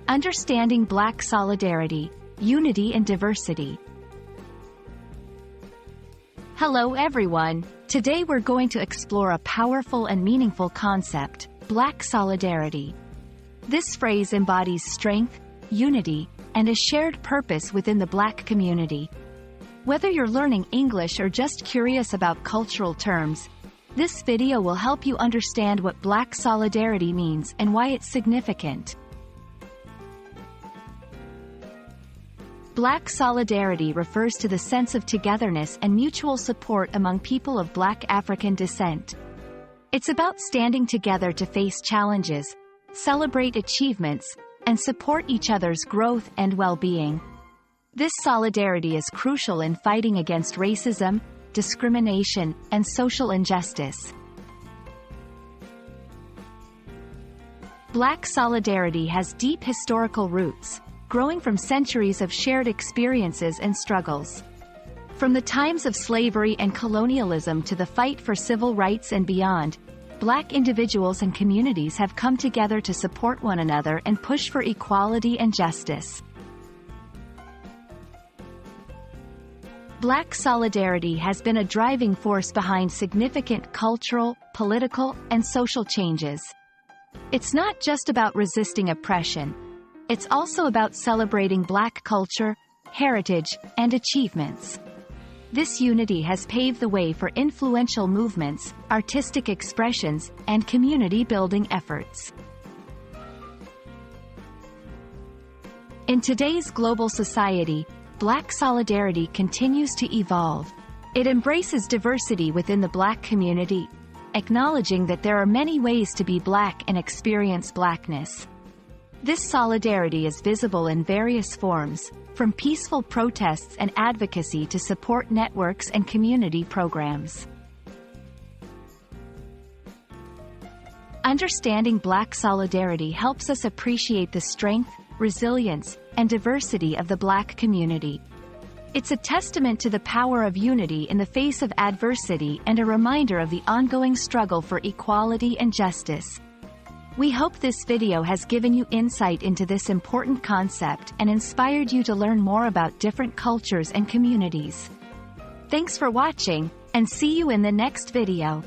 Understanding Black Solidarity, Unity and Diversity. Hello everyone. Today we're going to explore a powerful and meaningful concept, Black solidarity. This phrase embodies strength, unity, and a shared purpose within the Black community. Whether you're learning English or just curious about cultural terms, this video will help you understand what Black solidarity means and why it's significant. Black solidarity refers to the sense of togetherness and mutual support among people of Black African descent. It's about standing together to face challenges, celebrate achievements, and support each other's growth and well-being. This solidarity is crucial in fighting against racism, discrimination, and social injustice. Black solidarity has deep historical roots, growing from centuries of shared experiences and struggles. From the times of slavery and colonialism to the fight for civil rights and beyond, Black individuals and communities have come together to support one another and push for equality and justice. Black solidarity has been a driving force behind significant cultural, political, and social changes. It's not just about resisting oppression. It's also about celebrating Black culture, heritage, and achievements. This unity has paved the way for influential movements, artistic expressions, and community-building efforts. In today's global society, Black solidarity continues to evolve. It embraces diversity within the Black community, acknowledging that there are many ways to be Black and experience Blackness. This solidarity is visible in various forms, from peaceful protests and advocacy to support networks and community programs. Understanding Black solidarity helps us appreciate the strength, resilience, and diversity of the Black community. It's a testament to the power of unity in the face of adversity and a reminder of the ongoing struggle for equality and justice. We hope this video has given you insight into this important concept and inspired you to learn more about different cultures and communities. Thanks for watching, and see you in the next video.